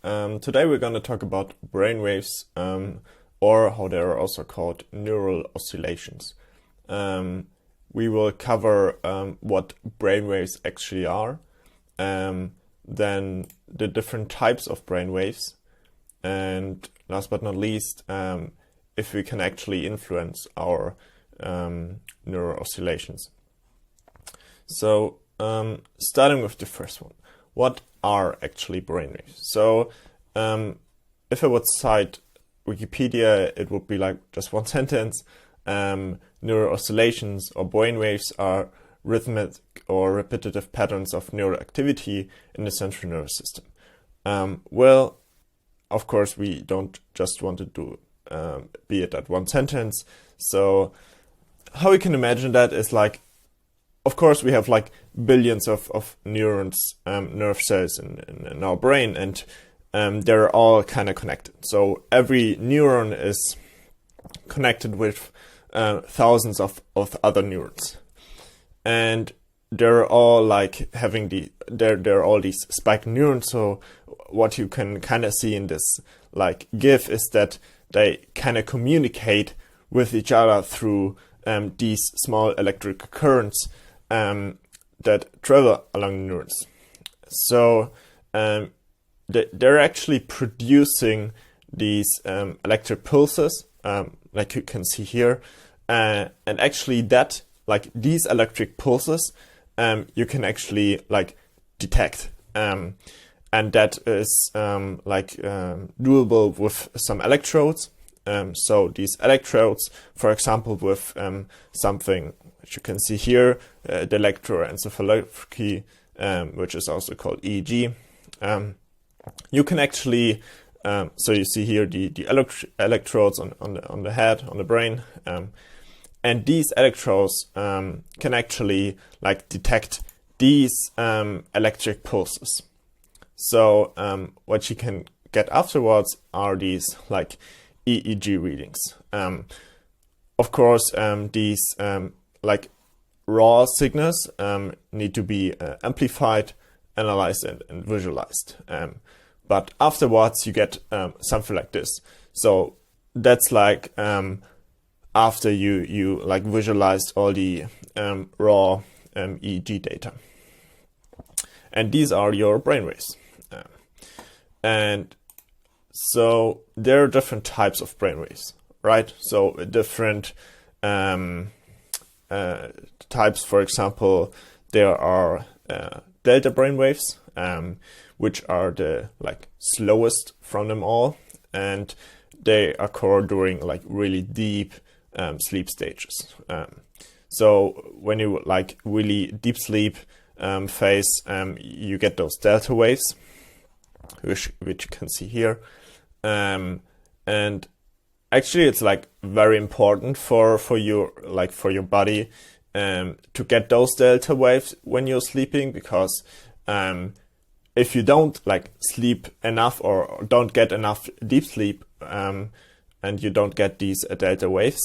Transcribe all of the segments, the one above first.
Today we're going to talk about brainwaves, or how they are also called neural oscillations. We will cover what brainwaves actually are, then the different types of brainwaves, and last but not least, if we can actually influence our neural oscillations. So, starting with the first one, what are actually brainwaves? So, if I would cite Wikipedia, it would be like just one sentence. Neural oscillations or brainwaves are rhythmic or repetitive patterns of neural activity in the central nervous system. Well, of course, we don't just want to do be it at one sentence. So, how we can imagine that is like, of course, we have like billions of neurons, nerve cells in our brain, and they're all kind of connected. So every neuron is connected with thousands of other neurons, and they're all like having they're all these spiked neurons. So what you can kind of see in this like GIF is that they kind of communicate with each other through these small electric currents that travel along neurons. So they're actually producing these electric pulses, like you can see here, and actually that like these electric pulses you can actually like detect, and that is doable with some electrodes. So these electrodes, for example, with something which you can see here, the electroencephalography, which is also called EEG. You can actually, so you see here the electrodes on the head, on the brain, and these electrodes can actually like detect these electric pulses. So what you can get afterwards are these like EEG readings. Of course, these like raw signals need to be amplified, analyzed, and visualized. But afterwards, you get something like this. So that's like after you like visualized all the raw EEG data, and these are your brainwaves. And so there are different types of brainwaves, right? So different types, for example, there are delta brainwaves, which are the like slowest from them all, and they occur during like really deep sleep stages. So when you like really deep sleep phase, you get those delta waves, which you can see here. And actually it's like very important for your body to get those delta waves when you're sleeping, because if you don't like sleep enough or don't get enough deep sleep, and you don't get these delta waves,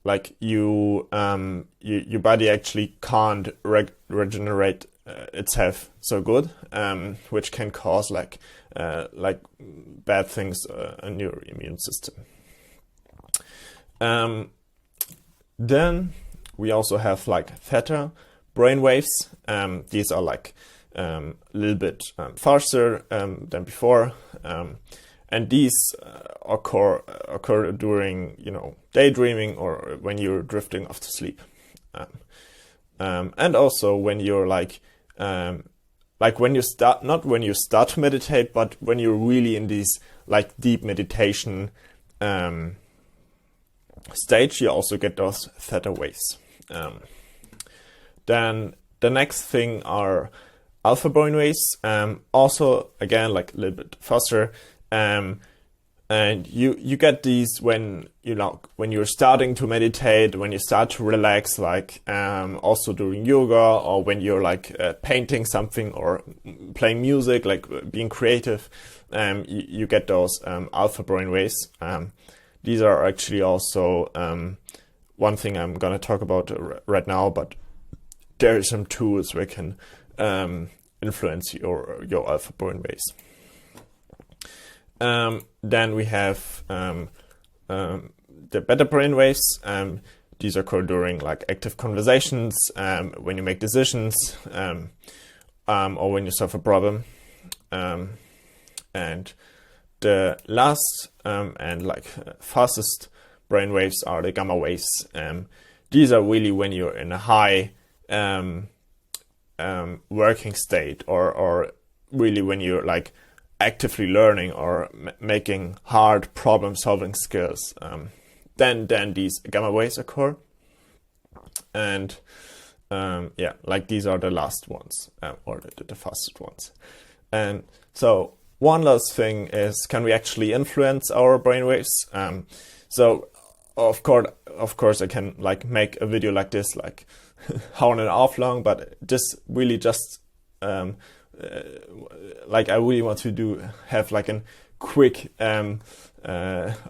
like your body actually can't regenerate itself so good, which can cause like bad things in your immune system. Then we also have like theta brainwaves. These are like a little bit faster than before, and these occur during daydreaming or when you're drifting off to sleep, and also when you're like when you start, not when you start to meditate, but when you're really in this like deep meditation stage, you also get those theta waves. Then the next thing are alpha brainwaves, also again like a little bit faster, and you get these when you're starting to meditate, when you start to relax, like also during yoga, or when you're like painting something or playing music, like being creative, you get those alpha brainwaves. These are actually also one thing I'm gonna talk about right now, but there are some tools where you can influence your alpha brainwaves. Then we have the beta brainwaves. These occur during like active conversations, when you make decisions, or when you solve a problem. And the last and like fastest brainwaves are the gamma waves. These are really when you're in a high working state, or really when you're like actively learning or making hard problem solving skills. Then these gamma waves occur, and yeah, like these are the last ones, or the fastest ones. And so one last thing is, can we actually influence our brainwaves? So of course I can like make a video like this, like hour and a half long, but this really just like I really want to have like a quick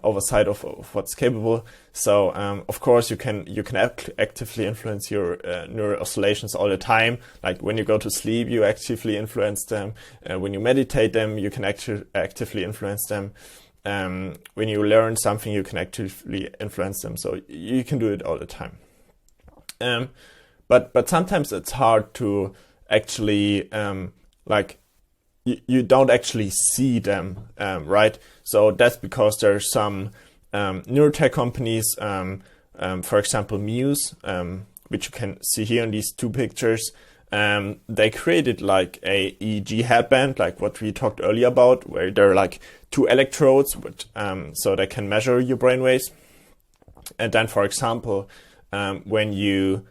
oversight of what's capable. So of course you can actively influence your neural oscillations all the time. Like when you go to sleep, you actively influence them. When you meditate them, you can actively influence them. When you learn something, you can actively influence them. So you can do it all the time. But sometimes it's hard to actually like you don't actually see them, right? So that's because there's some neurotech companies, for example, Muse, which you can see here in these two pictures. They created like a EEG headband, like what we talked earlier about, where there are like two electrodes, which, so they can measure your brainwaves. And then, for example, when you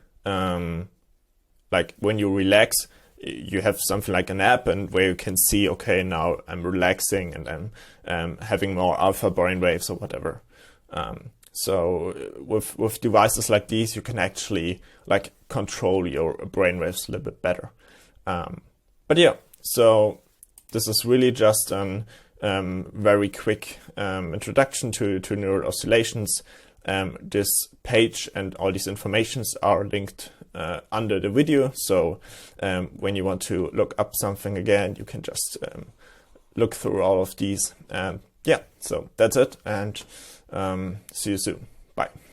relax, you have something like an app, and where you can see, okay, now I'm relaxing and I'm having more alpha brainwaves or whatever. So with devices like these, you can actually like control your brainwaves a little bit better. But yeah, so this is really just a very quick introduction to neural oscillations. This page and all these informations are linked under the video. So when you want to look up something again, you can just look through all of these. Yeah, so that's it, and see you soon. Bye.